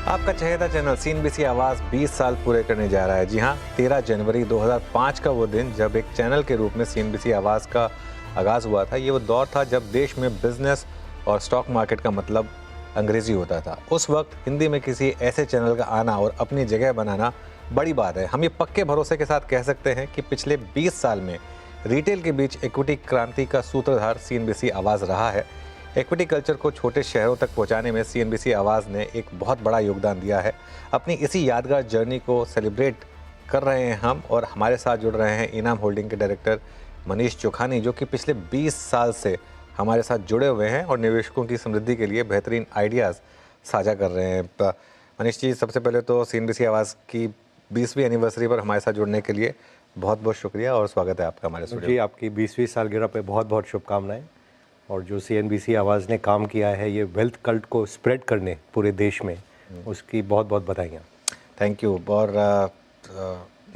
आपका चहेता channel CNBC आवाज़ 20 साल पूरे करने जा रहा है। जी हाँ, 13 जनवरी 2005 का वो दिन जब एक चैनल के रूप में सीएनबीसी आवाज़ का आगाज़ हुआ था। ये वो दौर था जब देश में बिजनेस और स्टॉक मार्केट का मतलब अंग्रेज़ी होता था। उस वक्त हिंदी में किसी ऐसे चैनल का आना और अपनी जगह बनाना बड़ी बात है। हम ये पक्के भरोसे के साथ कह सकते हैं कि पिछले 20 साल में रिटेल के बीच इक्विटी क्रांति का सूत्रधार सीएनबीसी आवाज़ रहा है। इक्विटी कल्चर को छोटे शहरों तक पहुंचाने में सीएनबीसी आवाज़ ने एक बहुत बड़ा योगदान दिया है। अपनी इसी यादगार जर्नी को सेलिब्रेट कर रहे हैं हम, और हमारे साथ जुड़ रहे हैं इनाम होल्डिंग के डायरेक्टर मनीष चोखानी, जो कि पिछले 20 साल से हमारे साथ जुड़े हुए हैं और निवेशकों की समृद्धि के लिए बेहतरीन आइडियाज़ साझा कर रहे हैं। मनीष जी, सबसे पहले तो सीएनबीसी आवाज़ की 20वीं एनिवर्सरी पर हमारे साथ जुड़ने के लिए बहुत बहुत शुक्रिया और स्वागत है आपका हमारे स्टूडियो। जी, आपकी 20वीं सालगिरह पे बहुत बहुत शुभकामनाएं। और जो सीएनबीसी आवाज़ ने काम किया है ये वेल्थ कल्ट को स्प्रेड करने पूरे देश में, उसकी बहुत बहुत बधाइयाँ। Thank you. और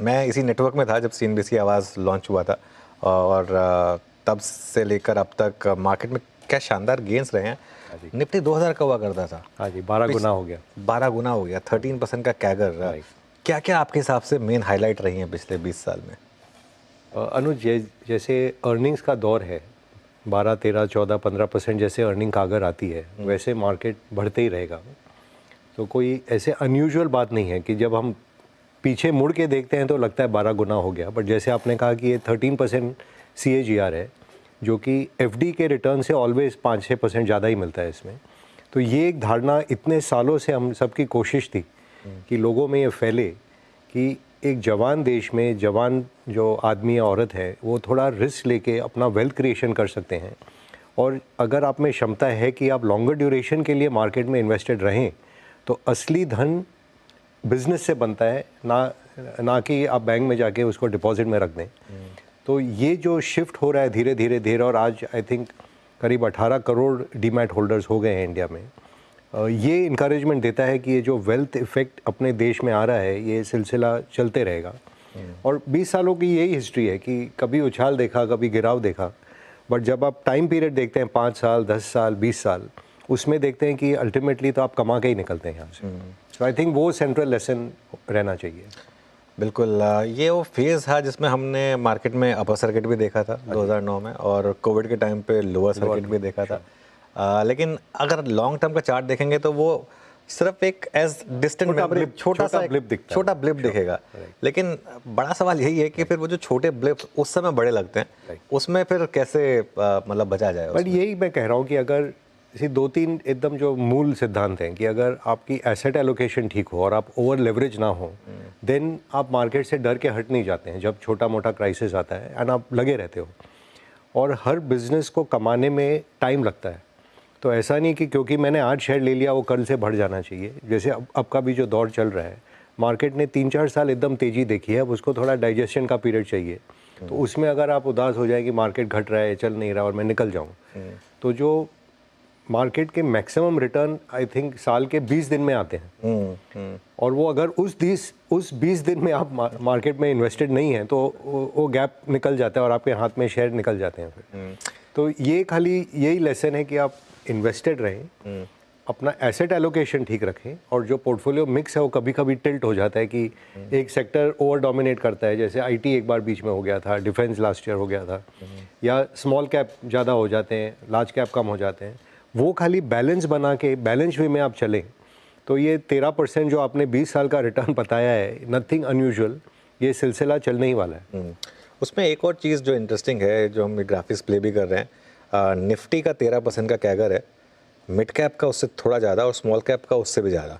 मैं इसी नेटवर्क में था जब सीएनबीसी आवाज़ लॉन्च हुआ था, और तब से लेकर अब तक मार्केट में क्या शानदार गेंस रहे हैं। निफ्टी 2000 का हुआ करता था। हाँ जी, 12 गुना हो गया। 12 गुना हो गया, 13% का कैगर। क्या क्या आपके हिसाब से मेन हाईलाइट रही हैं पिछले 20 साल में? अनुज, जैसे अर्निंग्स का दौर है, 12, 13, 14, 15% जैसे अर्निंग कागर आती है वैसे मार्केट बढ़ते ही रहेगा। तो कोई ऐसे अनयूजुअल बात नहीं है कि जब हम पीछे मुड़ के देखते हैं तो लगता है 12 गुना हो गया। बट जैसे आपने कहा कि ये 13% CAGR है, जो कि FD के रिटर्न से ऑलवेज 5-6% ज़्यादा ही मिलता है इसमें। तो ये एक धारणा इतने सालों से हम सबकी कोशिश थी कि लोगों में ये फैले कि एक जवान देश में जवान जो आदमी या औरत है वो थोड़ा रिस्क लेके अपना वेल्थ क्रिएशन कर सकते हैं। और अगर आप में क्षमता है कि आप लॉन्गर ड्यूरेशन के लिए मार्केट में इन्वेस्टेड रहें तो असली धन बिजनेस से बनता है, ना कि आप बैंक में जाके उसको डिपॉजिट में रख दें। तो ये जो शिफ्ट हो रहा है धीरे धीरे, और आज आई थिंक करीब 18 करोड़ डीमैट होल्डर्स हो गए हैं इंडिया में, ये इनकरेजमेंट देता है कि ये जो वेल्थ इफेक्ट अपने देश में आ रहा है ये सिलसिला चलते रहेगा। और 20 सालों की यही हिस्ट्री है कि कभी उछाल देखा, कभी गिराव देखा। बट जब आप टाइम पीरियड देखते हैं 5 साल, 10 साल, 20 साल, उसमें देखते हैं कि अल्टीमेटली तो आप कमा के ही निकलते हैं यहाँ से। तो आई थिंक वो सेंट्रल लेसन रहना चाहिए। बिल्कुल। ये वो फेज़ था जिसमें हमने मार्केट में अपर सर्किट भी देखा था 2009 में, और कोविड के टाइम पे लोअर सर्किट भी देखा था। लेकिन अगर लॉन्ग टर्म का चार्ट देखेंगे तो वो सिर्फ एक एज डिस्टेंट छोटा ब्लिप दिखेगा। लेकिन बड़ा सवाल यही है कि फिर वो जो छोटे ब्लिप उस समय बड़े लगते हैं, उसमें फिर कैसे मतलब बचा जाए? बट यही मैं कह रहा हूँ कि अगर इसी 2-3 एकदम जो मूल सिद्धांत हैं कि अगर आपकी एसेट एलोकेशन ठीक हो और आप ओवर लेवरेज ना हो, देन आप मार्केट से डर के हट नहीं जाते हैं जब छोटा मोटा क्राइसिस आता है, एंड आप लगे रहते हो। और हर बिजनेस को कमाने में टाइम लगता है। तो ऐसा नहीं कि क्योंकि मैंने आज शेयर ले लिया वो कल से बढ़ जाना चाहिए। जैसे अब का भी जो दौर चल रहा है, मार्केट ने 3-4 साल एकदम तेज़ी देखी है, अब उसको थोड़ा डाइजेशन का पीरियड चाहिए। तो उसमें अगर आप उदास हो जाए कि मार्केट घट रहा है, चल नहीं रहा और मैं निकल जाऊँ, तो जो मार्केट के मैक्सिमम रिटर्न आई थिंक साल के 20 दिन में आते हैं। और वो अगर उस 20 दिन में आप मार्केट में इन्वेस्टेड नहीं हैं तो वो गैप निकल जाता है और आपके हाथ में शेयर निकल जाते हैं फिर। तो ये खाली यही लेसन है कि आप इन्वेस्टेड रहें, अपना एसेट एलोकेशन ठीक रखें, और जो पोर्टफोलियो मिक्स है वो कभी कभी टिल्ट हो जाता है कि एक सेक्टर ओवर डोमिनेट करता है। जैसे IT एक बार बीच में हो गया था, डिफेंस लास्ट ईयर हो गया था, या स्मॉल कैप ज़्यादा हो जाते हैं, लार्ज कैप कम हो जाते हैं। वो खाली बैलेंस बना के बैलेंस वे में आप चलें तो ये 13% जो आपने 20 साल का रिटर्न बताया है, नथिंग अनयूजुअल, ये सिलसिला चलने ही वाला है। उसमें एक और चीज़ जो इंटरेस्टिंग है, जो हम ग्राफिक्स प्ले भी कर रहे हैं, निफ्टी का 13% का कैगर है, मिड कैप का उससे थोड़ा ज़्यादा और स्मॉल कैप का उससे भी ज़्यादा।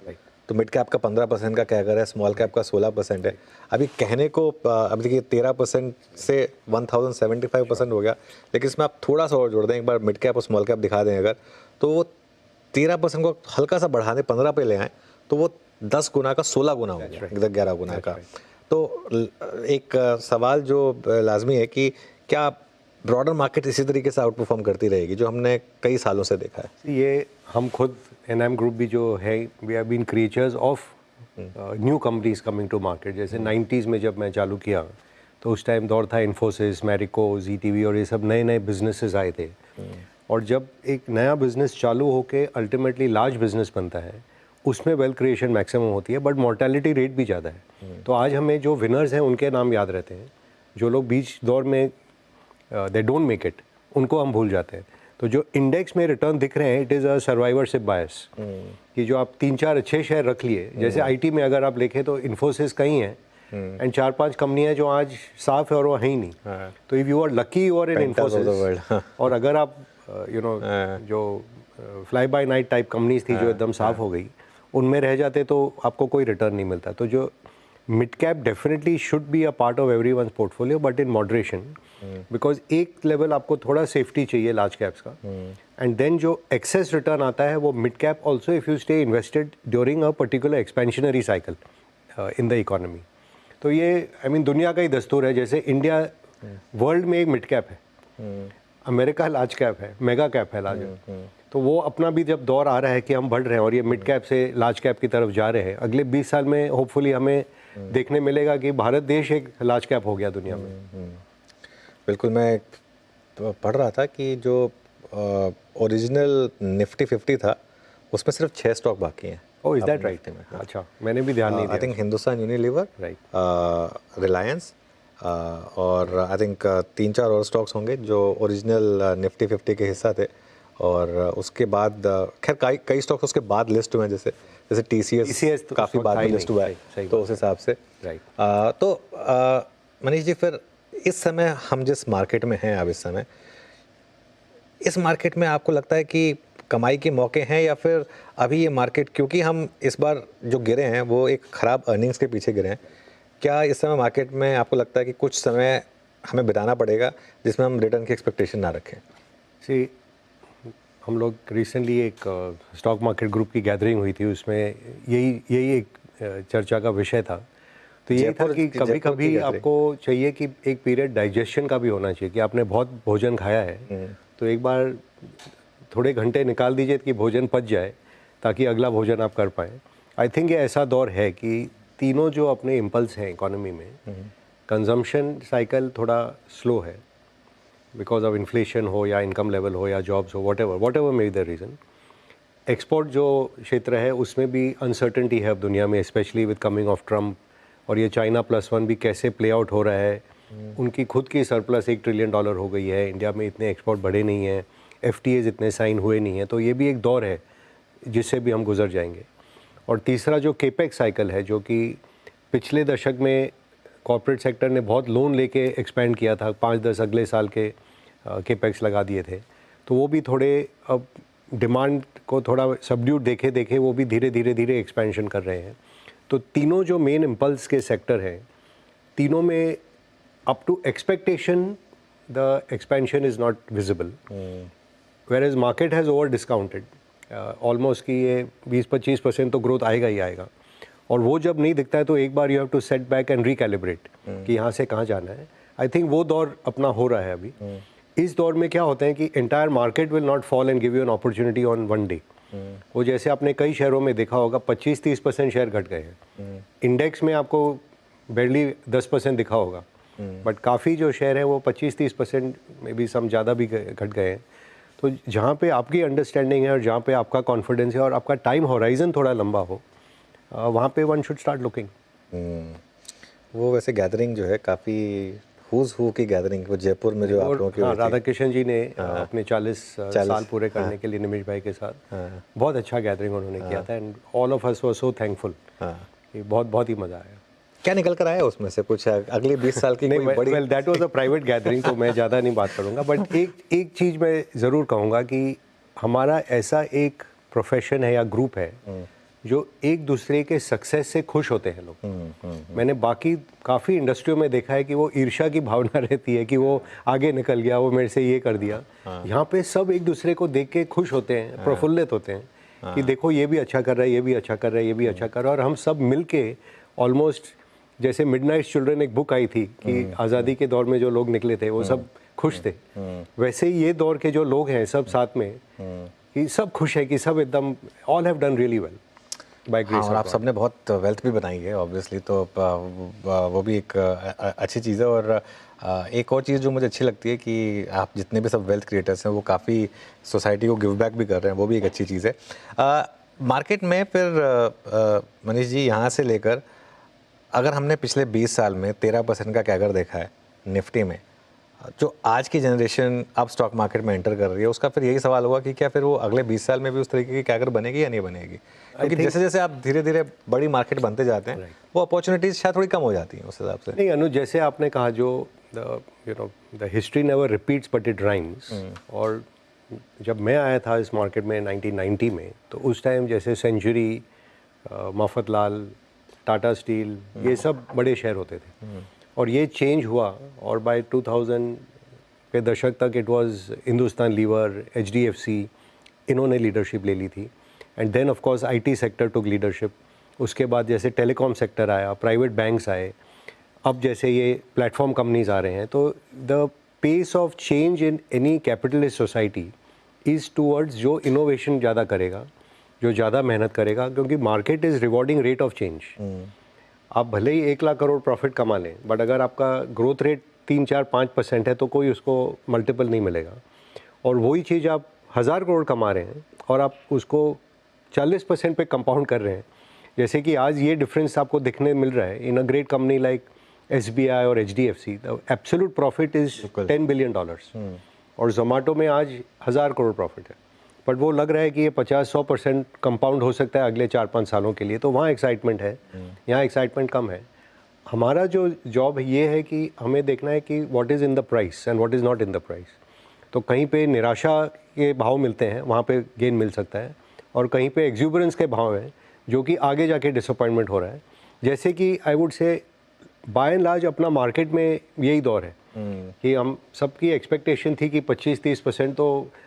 तो मिड कैप का 15% का कैगर है, स्मॉल कैप का 16% है। अभी कहने को अभी देखिए 13% से 1075% हो गया, लेकिन इसमें आप थोड़ा सा और जोड़ दें, एक बार मिड कैप और स्मॉल कैप दिखा दें अगर, तो वो 13% को हल्का सा बढ़ा दें, 15 पे ले आएँ, तो वो 10 गुना का 16 गुना हो गया, 11 गुना का। तो एक सवाल जो लाजमी है कि क्या ब्रॉडर मार्केट इसी तरीके से आउट परफॉर्म करती रहेगी जो हमने कई सालों से देखा है? ये हम खुद NM ग्रुप भी जो है, we have been creatures of new companies coming to market. जैसे 90s में जब मैं चालू किया तो उस टाइम दौर था इन्फोसिस, मैरिको, ZTV और ये सब नए नए बिजनेसेस आए थे। और जब एक नया बिजनेस चालू होके अल्टीमेटली लार्ज बिजनेस बनता है, उसमें वेल्थ क्रिएशन मैक्सिमम होती है, बट मोर्टेलिटी रेट भी ज़्यादा है। तो आज हमें जो विनर्स हैं उनके नाम याद रहते हैं, जो लोग बीच दौर में दे डोंट मेक इट, उनको हम भूल जाते हैं। तो जो इंडेक्स में रिटर्न दिख रहे हैं, it is a survivorship bias, कि जो आप 3-4 अच्छे शेयर रख लिए, जैसे आईटी में अगर आप देखें तो इन्फोसिस कहीं है एंड 4-5 कंपनियां जो आज साफ है और वो है ही नहीं। तो if you are lucky you are in Infosys, और अगर आप जो fly by night type companies थी जो एकदम साफ हो गई, उनमें रह जाते तो आपको कोई रिटर्न नहीं मिलता। तो जो mid cap definitely should be a part of everyone's portfolio, but in moderation, because एक लेवल आपको थोड़ा सेफ्टी चाहिए लार्ज कैप्स का, एंड देन जो एक्सेस रिटर्न आता है वो mid cap also, if you stay invested during a particular expansionary cycle in the economy. तो ये आई मीन दुनिया का ही दस्तूर है। जैसे इंडिया वर्ल्ड में एक मिड कैप है, अमेरिका लार्ज कैप है, मेगा कैप है लार्ज, तो वो अपना भी जब दौर आ रहा है कि हम बढ़ रहे हैं और ये मिड कैप से लार्ज कैप की तरफ जा रहे हैं, अगले 20 साल में होपफुली हमें देखने मिलेगा कि भारत देश एक लार्ज कैप हो गया दुनिया में। बिल्कुल। मैं पढ़ रहा था कि जो ओरिजिनल निफ्टी 50 था उसमें सिर्फ 6 स्टॉक बाकी हैं। ओह, इज दैट राइट? अच्छा, मैंने भी ध्यान नहीं दिया। I think Hindustan Unilever, right, Reliance, और आई थिंक 3-4 और स्टॉक्स होंगे जो ओरिजिनल निफ्टी 50 के हिस्सा थे। और उसके बाद खैर कई स्टॉक्स उसके बाद लिस्ट हुए हैं, जैसे TCS तो काफ़ी बाद में लिस्ट हुआ है, तो उस हिसाब से राइट। तो मनीष जी, फिर इस समय हम जिस मार्केट में हैं अब इस समय, इस मार्केट में आपको लगता है कि कमाई के मौके हैं, या फिर अभी ये मार्केट, क्योंकि हम इस बार जो गिरे हैं वो एक ख़राब अर्निंग्स के पीछे गिरे हैं, क्या इस समय मार्केट में आपको लगता है कि कुछ समय हमें बिताना पड़ेगा जिसमें हम रिटर्न की एक्सपेक्टेशन ना रखें? सी, हम लोग रिसेंटली एक स्टॉक मार्केट ग्रुप की गैदरिंग हुई थी, उसमें यही एक चर्चा का विषय था। तो ये था कि कभी कभी आपको चाहिए कि एक पीरियड डाइजेशन का भी होना चाहिए, कि आपने बहुत भोजन खाया है तो एक बार थोड़े घंटे निकाल दीजिए कि भोजन पच जाए, ताकि अगला भोजन आप कर पाएँ। आई थिंक ये ऐसा दौर है कि तीनों जो अपने इम्पल्स हैं इकोनॉमी में, कंजम्पशन साइकिल थोड़ा स्लो है बिकॉज ऑफ इन्फ्लेशन हो या इनकम लेवल हो या जॉब्स हो, what ever may be the reason. Export जो क्षेत्र है उसमें भी अनसर्टेनिटी है अब दुनिया में, specially with coming of Trump, और ये चाइना +1 भी कैसे प्ले आउट हो रहा है। उनकी खुद की सरप्लस $1 ट्रिलियन हो गई है, इंडिया में इतने एक्सपोर्ट बढ़े नहीं हैं, FTAs इतने साइन हुए नहीं हैं, तो ये भी एक दौर है जिससे भी हम गुजर जाएंगे। और तीसरा जो केपेक्स साइकिल है, जो कि पिछले दशक में कॉर्पोरेट सेक्टर ने बहुत लोन लेके एक्सपेंड किया था, 5-10 अगले साल के केपेक्स लगा दिए थे, तो वो भी थोड़े अब डिमांड को थोड़ा सबड्यूट देखे वो भी धीरे एक्सपेंशन कर रहे हैं। तो तीनों जो मेन इम्पल्स के सेक्टर हैं, तीनों में up to expectation the expansion is not visible, whereas market has over discounted almost कि ये 20-25% तो ग्रोथ आएगा ही आएगा। और वो जब नहीं दिखता है तो एक बार you have to set back and recalibrate कि यहाँ से कहाँ जाना है। आई थिंक वो दौर अपना हो रहा है अभी। इस दौर में क्या होता है कि entire market will not fall and give you an opportunity on one day. वो जैसे आपने कई शहरों में देखा होगा 25-30% शेयर घट गए हैं, इंडेक्स में आपको बेरली 10% दिखा होगा, बट काफ़ी जो शेयर हैं वो 25-30% में भी सम ज़्यादा भी घट गए हैं। तो जहाँ पे आपकी अंडरस्टैंडिंग है और जहाँ पे आपका कॉन्फिडेंस है और आपका टाइम होराइजन थोड़ा लंबा हो, वहाँ पे वन शुड स्टार्ट लुकिंग। वो वैसे गैदरिंग जो है काफ़ी हुज हु की गैदरिंग, वो जयपुर में जो आप लोगों की राधा कृष्ण जी ने अपने 40 साल पूरे करने के लिए निमिष भाई के साथ बहुत अच्छा गैदरिंग उन्होंने किया था, and all of us were so thankful कि बहुत ही मज़ा आया। क्या निकल कर आया उसमें से कुछ अगले 20 साल की कोई बड़ी? Well that was a private gathering, तो मैं ज़्यादा नहीं बात करूँगा, बट एक चीज़ मैं ज़रूर कहूँगा कि हमारा ऐसा एक प्रोफेशन है या ग्रुप है जो एक दूसरे के सक्सेस से खुश होते हैं लोग। मैंने बाकी काफ़ी इंडस्ट्रियों में देखा है कि वो ईर्ष्या की भावना रहती है कि वो आगे निकल गया, वो मेरे से ये कर दिया। यहाँ पे सब एक दूसरे को देख के खुश होते हैं, प्रफुल्लित होते हैं कि देखो ये भी अच्छा कर रहा है, ये भी अच्छा कर रहा है, ये भी अच्छा कर रहा है। और हम सब मिल के ऑलमोस्ट, जैसे मिडनाइट चिल्ड्रन एक बुक आई थी कि आज़ादी के दौर में जो लोग निकले थे वो सब खुश थे, वैसे ही ये दौर के जो लोग हैं सब साथ में कि सब खुश है कि सब एकदम all have done really well by grace. और आप सबने बहुत वेल्थ भी बनाई है ऑब्वियसली, तो वो भी एक अच्छी चीज़ है। और एक और चीज़ जो मुझे अच्छी लगती है कि आप जितने भी सब वेल्थ क्रिएटर्स हैं वो काफ़ी सोसाइटी को गिव बैक भी कर रहे हैं, वो भी एक अच्छी चीज़ है। मार्केट में फिर मनीष जी यहाँ से लेकर अगर हमने पिछले 20 साल में 13% का कैगर देखा है निफ्टी में, जो आज की जनरेशन अब स्टॉक मार्केट में एंटर कर रही है, उसका फिर यही सवाल होगा कि क्या फिर वो अगले 20 साल में भी उस तरीके की कैगर बनेगी या नहीं बनेगी? क्योंकि जैसे जैसे आप धीरे धीरे बड़ी मार्केट बनते जाते हैं, वो अपॉर्चुनिटीज शायद थोड़ी कम हो जाती हैं उस हिसाब से। नहीं अनुज, जैसे आपने कहा, जो the history never repeats but it rhymes. और जब मैं आया था इस मार्केट में 1990 में, तो उस टाइम जैसे सेंचुरी, मफतलाल, टाटा स्टील, ये सब बड़े शेयर होते थे। और ये चेंज हुआ और बाय 2000 के दशक तक it was Hindustan Lever, HDFC, इन्होंने लीडरशिप ले ली थी। And then of course IT sector took leadership. उसके बाद जैसे टेलीकॉम सेक्टर आया, प्राइवेट बैंक्स आए, अब जैसे ये प्लेटफॉर्म कंपनीज आ रहे हैं। तो the pace of change in any capitalist society is towards जो इनोवेशन ज़्यादा करेगा, जो ज़्यादा मेहनत करेगा, क्योंकि market is rewarding rate of change. आप भले ही 1 लाख करोड़ प्रॉफिट कमा लें, बट अगर आपका ग्रोथ रेट 3, 4, 5% है तो कोई उसको मल्टीपल नहीं मिलेगा। और वही चीज़ आप 1000 करोड़ कमा रहे हैं और आप उसको 40% पे कंपाउंड कर रहे हैं। जैसे कि आज ये डिफरेंस आपको दिखने मिल रहा है in a great company like SBI और HDFC, the absolute profit is $10 billion. और जोमेटो में आज 1000 करोड़ प्रॉफिट है, बट वो लग रहा है कि ये 50-100% कंपाउंड हो सकता है अगले 4-5 सालों के लिए। तो वहाँ एक्साइटमेंट है, यहाँ एक्साइटमेंट कम है। हमारा जो जॉब ये है कि हमें देखना है कि what is in the price and what is not in the price. तो कहीं पे निराशा के भाव मिलते हैं, वहाँ पे गेन मिल सकता है, और कहीं पे एक्सूबरेंस के भाव हैं जो कि आगे जाके डिसअपॉइंटमेंट हो रहा है। जैसे कि I would say by and large अपना मार्केट में यही दौर है कि हम सबकी एक्सपेक्टेशन थी कि 25-30% तो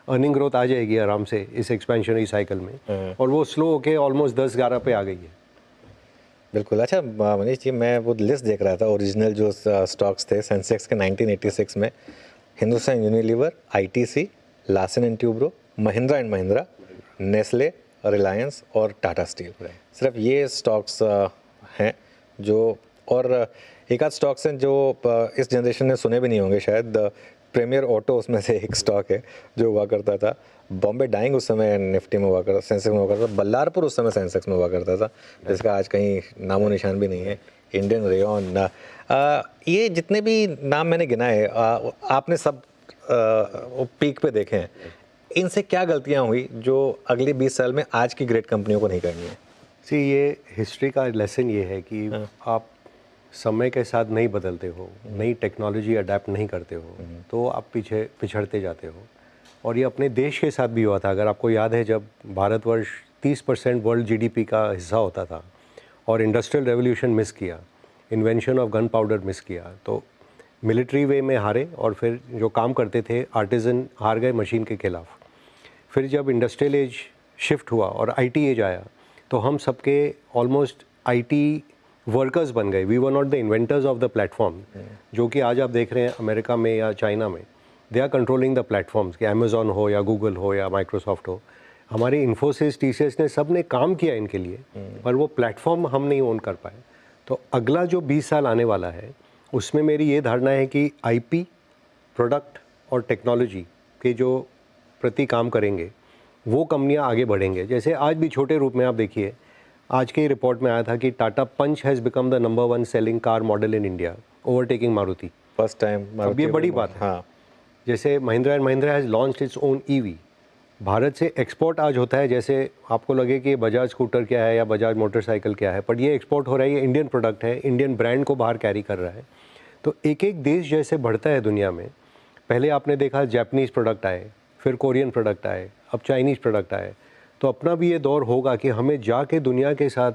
अर्निंग ग्रोथ आ जाएगी आराम से इस एक्सपेंशनरी साइकिल में, और वो स्लो होके ऑलमोस्ट 10-11 पे आ गई है। बिल्कुल। अच्छा मनीष जी, मैं वो लिस्ट देख रहा था, ओरिजिनल जो स्टॉक्स थे सेंसेक्स के 1986 में, Hindustan Unilever, ITC, Larsen and Toubro, Mahindra and Mahindra, Nestle, Reliance और टाटा स्टील। सिर्फ ये स्टॉक्स हैं जो, और एक आध स्टॉक्स हैं जो इस जनरेशन ने सुने भी नहीं होंगे शायद। प्रीमियर ऑटो उसमें से एक स्टॉक है जो हुआ करता था। बॉम्बे डाइंग उस समय निफ्टी में हुआ करता, सेंसेक्स में हुआ करता था। बल्लारपुर उस समय सेंसेक्स में हुआ करता था, जिसका आज कहीं नामो निशान भी नहीं है। इंडियन रेयन, ये जितने भी नाम मैंने गिनाए, आपने सब पीक पे देखे हैं। इनसे क्या गलतियाँ हुई जो अगले 20 साल में आज की ग्रेट कंपनियों को नहीं करनी है? सी, ये हिस्ट्री का लेसन ये है कि आप समय के साथ नहीं बदलते हो, नई टेक्नोलॉजी अडेप्ट नहीं करते हो, तो आप पिछड़ते जाते हो। और ये अपने देश के साथ भी हुआ था। अगर आपको याद है, जब भारतवर्ष 30% वर्ल्ड GDP का हिस्सा होता था और इंडस्ट्रियल रेवोल्यूशन मिस किया, invention of gun powder miss किया, तो मिलिट्री वे में हारे, और फिर जो काम करते थे आर्टिजन हार गए मशीन के खिलाफ। फिर जब इंडस्ट्रियल एज शिफ्ट हुआ और IT एज आया, तो हम सबके ऑलमोस्ट IT वर्कर्स बन गए। We were not the inventors of the platform, जो कि आज आप देख रहे हैं अमेरिका में या चाइना में, they are controlling the platforms, कि अमेजॉन हो या गूगल हो या माइक्रोसॉफ्ट हो। हमारे इन्फोसिस, TCS ने, सब ने काम किया इनके लिए, पर वो प्लेटफॉर्म हम नहीं ओन कर पाए। तो अगला जो 20 साल आने वाला है, उसमें मेरी ये धारणा है कि IP, प्रोडक्ट और टेक्नोलॉजी के जो प्रति काम करेंगे, वो कंपनियां आगे बढ़ेंगे। जैसे आज भी छोटे रूप में आप देखिए, आज के रिपोर्ट में आया था कि Tata Punch has become the number 1 selling car model in India, overtaking Maruti. First time. अब ये बड़ी बात है। हाँ। जैसे Mahindra and Mahindra has launched its own EV। Bharat से एक्सपोर्ट आज होता है, जैसे आपको लगे कि बजाज स्कूटर क्या है या बजाज मोटरसाइकिल क्या है, पर ये एक्सपोर्ट हो रहा है, ये इंडियन प्रोडक्ट है, इंडियन ब्रांड को बाहर कैरी कर रहा है। तो एक एक देश जैसे बढ़ता है दुनिया में, पहले आपने देखा जापानीज़ प्रोडक्ट आए, फिर कोरियन प्रोडक्ट आए, अब चाइनीज़ प्रोडक्ट आए। तो अपना भी ये दौर होगा कि हमें जाके दुनिया के साथ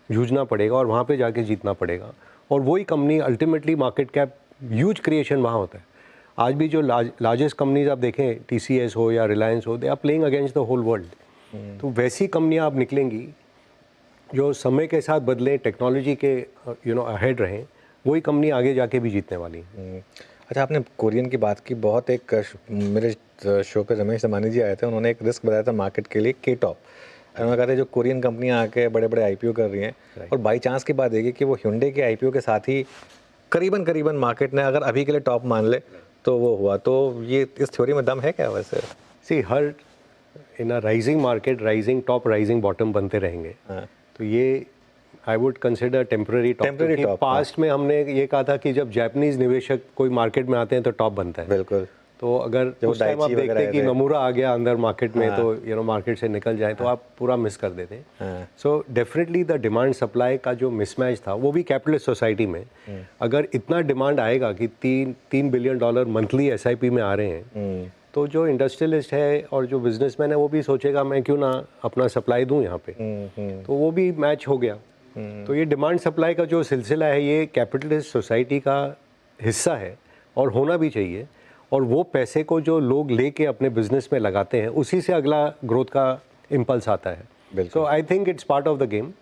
जूझना पड़ेगा और वहाँ पे जाके जीतना पड़ेगा। और वही company ultimately market cap huge creation वहाँ होता है। आज भी जो लार्जेस्ट कंपनीज आप देखें, TCS हो या रिलायंस हो, they are playing against the whole world. तो वैसी कंपनियाँ आप निकलेंगी जो समय के साथ बदलें, टेक्नोलॉजी के अहेड रहें, वही कंपनी आगे जाके भी जीतने वाली है। अच्छा, आपने कोरियन की बात की। बहुत एक मेरे शो पे रमेश दमानी जी आए थे, उन्होंने एक रिस्क बताया था मार्केट के लिए, K-top। उन्होंने कहा था जो कोरियन कंपनियां आके बड़े बड़े IPO कर रही हैं, और बाई चांस की बात देखिए कि वो Hyundai के IPO के साथ ही करीबन मार्केट ने अगर अभी के लिए टॉप मान ले तो वो हुआ। तो ये इस थ्योरी में दम है क्या वैसे? सी, हर in a rising market rising top rising bottom बनते रहेंगे। हाँ। तो ये I would consider temporary top. Temporary top, past में हमने ये कहा था कि जब जापानीज निवेशक कोई मार्केट में आते हैं तो टॉप बनता है। बिल्कुल। तो अगर जो उस टाइम आप Daiichi वगैरह देखते हैं कि थे। नमूरा आ गया अंदर मार्केट में, तो मार्केट से निकल जाए तो आप पूरा मिस कर देते हैं। हाँ। So definitely the demand supply का जो मिसमैच था वो भी कैपिटलिस्ट सोसाइटी में, अगर इतना डिमांड आएगा कि $3 बिलियन मंथली SIP में आ रहे हैं, तो जो इंडस्ट्रियलिस्ट है और जो बिजनेसमैन है वो भी सोचेगा मैं क्यों ना अपना सप्लाई दूं यहाँ पे। तो वो भी मैच हो गया। तो ये डिमांड सप्लाई का जो सिलसिला है ये कैपिटलिस्ट सोसाइटी का हिस्सा है और होना भी चाहिए। और वो पैसे को जो लोग लेके अपने बिजनेस में लगाते हैं उसी से अगला ग्रोथ का इम्पल्स आता है। So I think it's part of the game.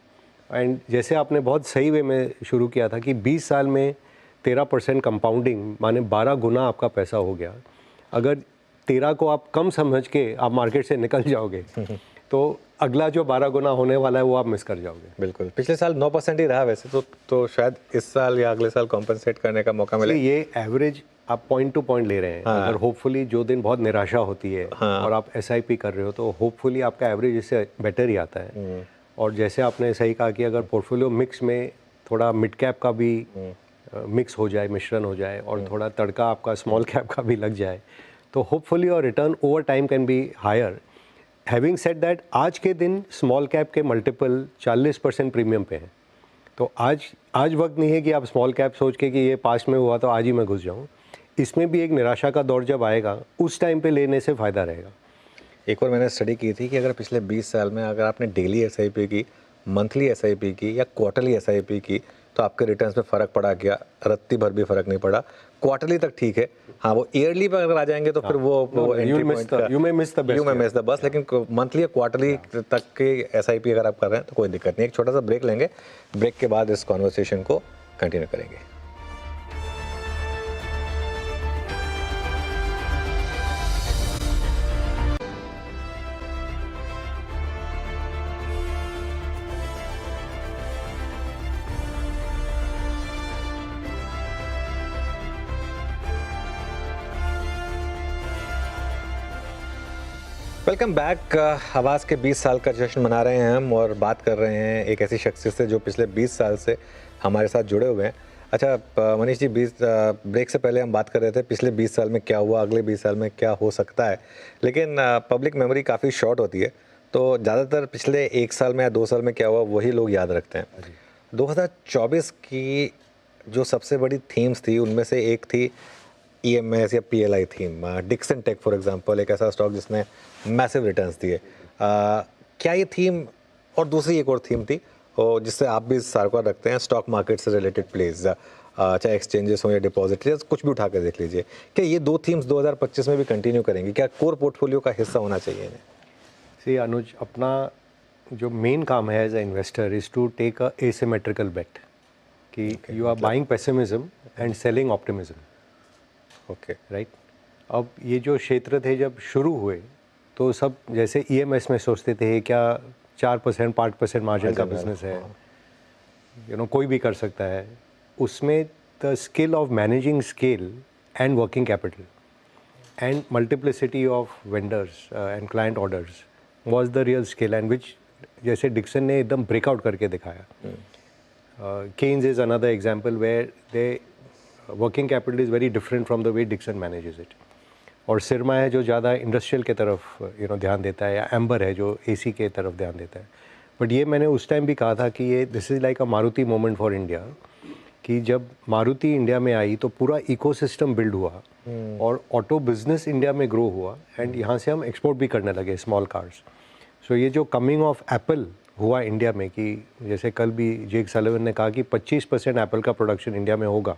And जैसे आपने बहुत सही वे में शुरू किया था कि 20 साल में 13% कंपाउंडिंग माने 12 गुना आपका पैसा हो गया। अगर 13 को आप कम समझ के आप मार्केट से निकल जाओगे तो अगला जो 12 गुना होने वाला है वो आप मिस कर जाओगे। बिल्कुल। पिछले साल 9% ही रहा वैसे तो शायद इस साल या अगले साल कॉम्पनसेट करने का मौका मिले। ये एवरेज आप पॉइंट टू पॉइंट ले रहे हैं। अगर होपफुली जो दिन बहुत निराशा होती है और आप SIP कर रहे हो तो होपफुली आपका एवरेज इससे बेटर ही आता है। और जैसे आपने सही कहा कि अगर पोर्टफोलियो मिक्स में थोड़ा मिड कैप का भी मिक्स हो जाए, मिश्रण हो जाए और थोड़ा तड़का आपका स्मॉल कैप का भी लग जाए तो होपफुली और return over time can be higher. Having said that, आज के दिन स्मॉल कैप के मल्टीपल 40% प्रीमियम पे हैं। तो आज वक्त नहीं है कि आप स्मॉल कैप सोच के कि ये पास्ट में हुआ तो आज ही मैं घुस जाऊँ। इसमें भी एक निराशा का दौर जब आएगा उस टाइम पे लेने से फ़ायदा रहेगा। एक और मैंने स्टडी की थी कि अगर पिछले 20 साल में अगर आपने डेली SIP की, मंथली SIP की या क्वार्टरली SIP की तो आपके रिटर्न्स में फ़र्क पड़ा क्या? रत्ती भर भी फ़र्क नहीं पड़ा। क्वार्टरली तक ठीक है, हाँ वो ईयरली पर अगर आ जाएंगे तो फिर वो एंट्री पॉइंट का you may miss the bus. लेकिन मंथली या क्वार्टरली तक के SIP अगर आप कर रहे हैं तो कोई दिक्कत नहीं। एक छोटा सा ब्रेक लेंगे, ब्रेक के बाद इस कॉन्वर्सेशन को कंटिन्यू करेंगे। Welcome back. आवाज़ के 20 साल का जश्न मना रहे हैं हम और बात कर रहे हैं एक ऐसी शख्सियत से जो पिछले 20 साल से हमारे साथ जुड़े हुए हैं। अच्छा मनीष जी, ब्रेक से पहले हम बात कर रहे थे पिछले 20 साल में क्या हुआ, अगले 20 साल में क्या हो सकता है, लेकिन पब्लिक मेमोरी काफ़ी शॉर्ट होती है तो ज़्यादातर पिछले 1 साल में या 2 साल में क्या हुआ वही लोग याद रखते हैं। 2024 की जो सबसे बड़ी थीम्स थी उनमें से एक थी EMS या PLI theme. Dixon tech for example एक ऐसा स्टॉक जिसने मैसिव रिटर्न्स दिए। क्या ये थीम और दूसरी एक और थीम थी और जिससे आप भी सार्वकार रखते हैं, स्टॉक मार्केट से रिलेटेड प्लेस, चाहे एक्सचेंजेस हो या डिपॉजिटरीज, कुछ भी उठा कर देख लीजिए, क्या ये 2 थीम्स 2025 में भी कंटिन्यू करेंगी? क्या कोर पोर्टफोलियो का हिस्सा होना चाहिए इन्हें? सी अनुज, अपना जो मेन काम है as a investor is to take a asymmetrical bet कि you are buying pessimism and selling optimism. Okay, right. अब ये जो क्षेत्र थे जब शुरू हुए तो सब जैसे EMS में सोचते थे क्या 4% 5% मार्जिन का बिजनेस है, कोई भी कर सकता है। उसमें the skill of managing scale and working capital and multiplicity of vendors and client orders was the real skill and which जैसे डिक्सन ने एकदम ब्रेकआउट करके दिखाया। Kaynes is another example where they working capital is very different from the way Dixon manages it. और Syrma है जो ज़्यादा industrial के तरफ ध्यान देता है, या एम्बर है जो AC के तरफ ध्यान देता है। बट ये मैंने उस टाइम भी कहा था कि ये this is like a Maruti moment for India, कि जब मारुति इंडिया में आई तो पूरा इकोसिस्टम बिल्ड हुआ और ऑटो बिजनेस इंडिया में ग्रो हुआ एंड यहाँ से हम एक्सपोर्ट भी करने लगे स्मॉल कार्स। सो ये जो कमिंग ऑफ एप्पल हुआ इंडिया में, कि जैसे कल भी जेक सलिवन ने कहा कि 25% एप्पल का प्रोडक्शन इंडिया में होगा,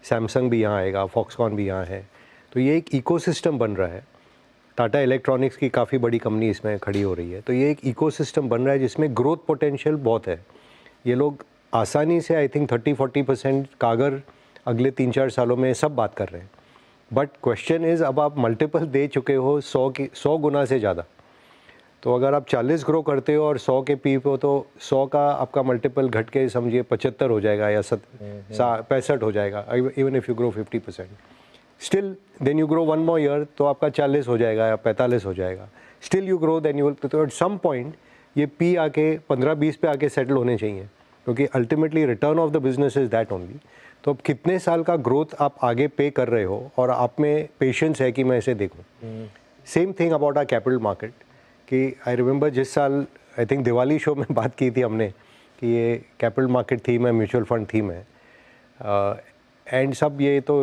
सैमसंग भी यहाँ आएगा, फॉक्सकॉन भी यहाँ है, तो ये एक इकोसिस्टम बन रहा है। टाटा इलेक्ट्रॉनिक्स की काफ़ी बड़ी कंपनी इसमें खड़ी हो रही है। तो ये एक इकोसिस्टम बन रहा है जिसमें ग्रोथ पोटेंशियल बहुत है। ये लोग आसानी से आई थिंक 30-40% कागर अगले 3-4 सालों में सब बात कर रहे हैं। बट क्वेश्चन इज़, अब आप मल्टीपल दे चुके हो 100 गुना से ज़्यादा। तो अगर आप 40 ग्रो करते हो और 100 के पी पे हो तो 100 का आपका मल्टीपल घट के समझिए 75 हो जाएगा या 65 हो जाएगा। Even if you grow 50%, still then you grow 1 more year तो आपका 40 हो जाएगा या 45 हो जाएगा। Still you grow then you will, तो एट सम पॉइंट ये पी आके 15-20 पे आके सेटल होने चाहिए, क्योंकि ultimately return of the business is that only. तो अब कितने साल का ग्रोथ आप आगे पे कर रहे हो और आप में पेशेंस है कि मैं इसे देखूँ। Same thing about are capital market, कि आई रिमेंबर जिस साल आई थिंक दिवाली शो में बात की थी हमने कि ये कैपिटल मार्केट थीम है, म्यूचुअल फंड थीम है, एंड सब ये तो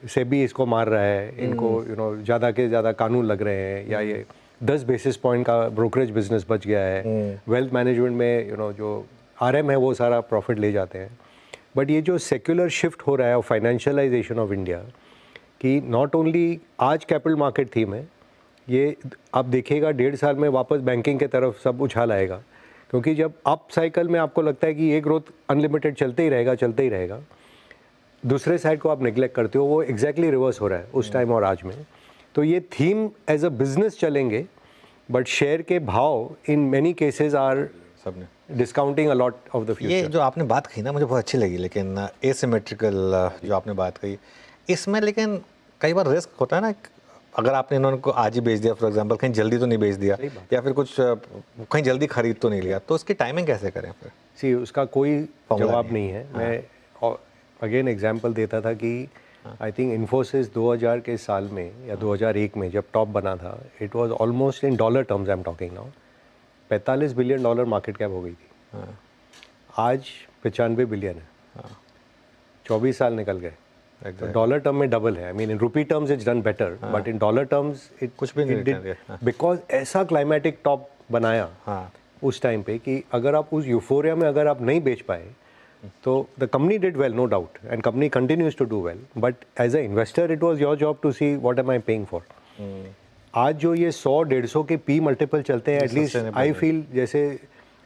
सेबी इसको मार रहा है, इनको ज़्यादा के ज़्यादा कानून लग रहे हैं, या ये 10 बेसिस पॉइंट का ब्रोकरेज बिजनेस बच गया है, वेल्थ मैनेजमेंट में जो RM है वो सारा प्रॉफिट ले जाते हैं। बट ये जो सेक्युलर शिफ्ट हो रहा है फाइनेंशियलाइजेशन ऑफ इंडिया, कि नॉट ओनली आज कैपिटल मार्केट थीम है, ये आप देखिएगा 1.5 साल में वापस बैंकिंग के तरफ सब उछाल आएगा, क्योंकि जब अप साइकिल में आपको लगता है कि ये ग्रोथ अनलिमिटेड चलते ही रहेगा, दूसरे साइड को आप नेग्लेक्ट करते हो, वो एग्जैक्टली रिवर्स हो रहा है उस टाइम और आज में। तो ये थीम एज अ बिजनेस चलेंगे, बट शेयर के भाव इन मेनी केसेस आर सबने discounting a lot of the future. ये जो आपने बात कही ना मुझे बहुत अच्छी लगी, लेकिन एसिमेट्रिकल जो आपने बात कही इसमें, लेकिन कई बार रिस्क होता है ना, अगर आपने इन्होंने को आज ही बेच दिया फॉर एग्जांपल, कहीं जल्दी तो नहीं बेच दिया, या फिर कुछ कहीं जल्दी खरीद तो नहीं लिया, तो उसकी टाइमिंग कैसे करें फिर? सी उसका कोई जवाब नहीं है। मैं अगेन एग्जांपल देता था कि आई थिंक इन्फोसिस 2000 के साल में या 2001 में जब टॉप बना था, it was almost in dollar terms I am talking now, $45 billion market cap हो गई थी। आज 95 बिलियन है। 24 साल निकल गए। तो डॉलर टर्म में डबल है। आई मीन इन रूपी terms it's done better, but in dollar terms it कुछ भी नहीं, बिकॉज ऐसा क्लाइमेटिक टॉप बनाया उस टाइम पे कि अगर आप उस यूफोरिया में अगर आप नहीं बेच पाए तो the company did well, no doubt, and company continues to do well, but as a investor it was your job to see what am I paying for. आज जो ये 100-150 के पी मल्टीपल चलते हैं, एटलीस्ट आई फील जैसे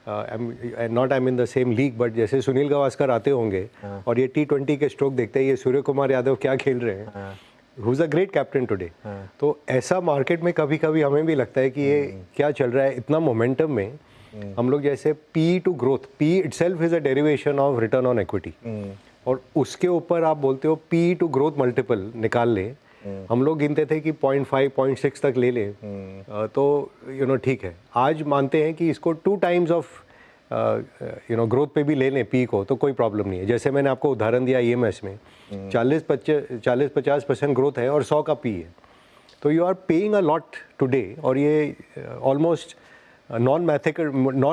not I am in the same league, but जैसे सुनील गावस्कर आते होंगे और ये T20 के स्ट्रोक देखते हैं, ये सूर्य कुमार यादव क्या खेल रहे हैं, who is a great captain today. तो ऐसा मार्केट में कभी कभी हमें भी लगता है कि ये क्या चल रहा है इतना मोमेंटम में। हम लोग जैसे P to growth, P itself is a derivation of return on equity, और उसके ऊपर आप बोलते हो पी टू ग्रोथ मल्टीपल निकाल ले। हम लोग गिनते थे कि 0.5 0.6 तक ले लें, तो ठीक है। आज मानते हैं कि इसको 2 टाइम्स ऑफ ग्रोथ पे भी ले लें पी को, तो कोई प्रॉब्लम नहीं है। जैसे मैंने आपको उदाहरण दिया EMS में 40-50% ग्रोथ है और 100 का पी है, तो you are paying a lot today, और ये ऑलमोस्ट नॉन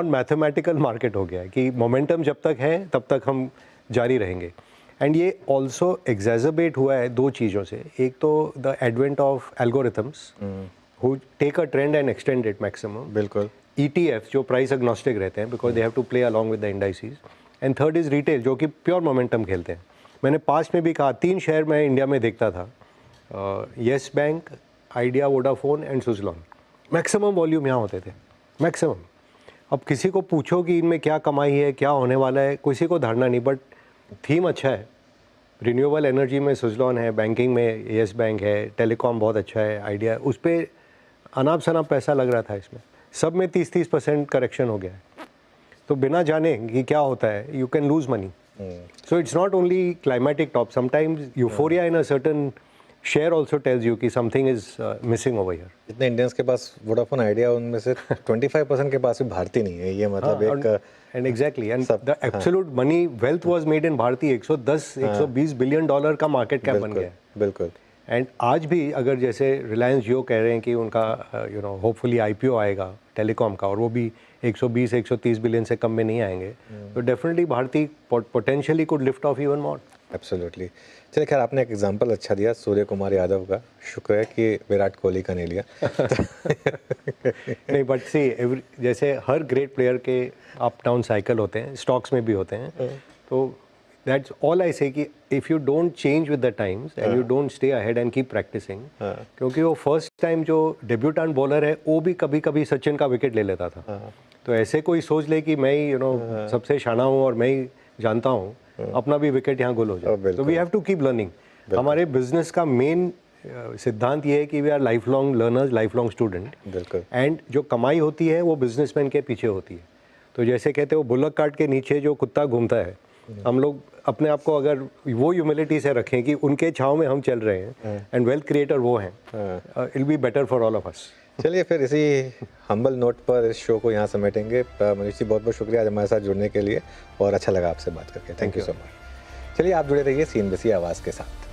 मैथमेटिकल मार्केट हो गया है कि मोमेंटम जब तक है तब तक हम जारी रहेंगे। एंड ये ऑल्सो एग्जैजर्बेट हुआ है 2 चीज़ों से। एक तो the advent of algorithms who take a trend and extend it maximum. बिल्कुल। ETF जो प्राइस एग्नोस्टिक रहते हैं, because they have to play along with the indices. And third is retail, जो कि प्योर मोमेंटम खेलते हैं। मैंने पास्ट में भी कहा 3 शेयर मैं इंडिया में देखता था, yes bank, idea, Vodafone and Suzlon. Maximum volume यहाँ होते थे, मैक्सिमम। अब किसी को पूछो कि इनमें क्या कमाई है, क्या होने वाला है, किसी को धारणा नहीं, बट थीम अच्छा है। रिन्यूएबल एनर्जी में सुजलॉन है, बैंकिंग में येस बैंक है, टेलीकॉम बहुत अच्छा है, आइडिया, उस पर अनाप शनाप पैसा लग रहा था। इसमें सब में 30% करेक्शन हो गया है। तो बिना जाने कि क्या होता है, you can lose money. So it's not only climatic top, sometimes euphoria in a certain share also tells you कि something is missing over here. जितने इंडियंस के पास वोडाफोन आइडिया, उनमें से 25% के पास भी भारतीय नहीं है। ये मतलब एक and exactly, and the absolute money wealth was made in भारतीय। 110-120 बिलियन डॉलर का मार्केट कैप बन गया। बिल्कुल। एंड आज भी अगर जैसे रिलायंस जियो कह रहे हैं कि उनका होपफुली IPO आएगा टेलीकॉम का, और वो भी 120-130 बिलियन से कम में नहीं आएंगे, तो डेफिनेटली भारतीय potentially could lift off even more. Absolutely. चलिए, खैर आपने एक एग्जांपल अच्छा दिया सूर्य कुमार यादव का, शुक्र है कि विराट कोहली का नहीं लिया। नहीं, बट सी जैसे हर ग्रेट प्लेयर के अप डाउन साइकिल होते हैं, स्टॉक्स में भी होते हैं। तो दैट्स ऑल आई से कि if you don't change with the times and you don't stay ahead and keep practicing, क्योंकि वो फर्स्ट टाइम जो डेब्यूटेंट बॉलर है वो भी कभी कभी सचिन का विकेट ले लेता था। तो ऐसे कोई सोच ले कि मैं ही सबसे शाना हूँ और मैं ही जानता हूँ, अपना भी विकेट यहाँ गोल हो जाए। तो we have to keep learning. हमारे बिजनेस का मेन सिद्धांत ये है कि we are life long learners, life long student. बिल्कुल। एंड जो कमाई होती है वो बिजनेसमैन के पीछे होती है। तो जैसे कहते हैं वो बुलक कार्ट के नीचे जो कुत्ता घूमता है, हम लोग अपने आप को अगर वो ह्यूमिलिटी से रखें कि उनके छाँव में हम चल रहे हैं एंड वेल्थ क्रिएटर वो हैं, it will be better for all of us. चलिए फिर इसी हम्बल नोट पर इस शो को यहाँ समेटेंगे। मनीष जी, बहुत बहुत शुक्रिया आज हमारे साथ जुड़ने के लिए और अच्छा लगा आपसे बात करके। Thank you so much. चलिए आप जुड़े रहिए CNBC आवाज़ के साथ।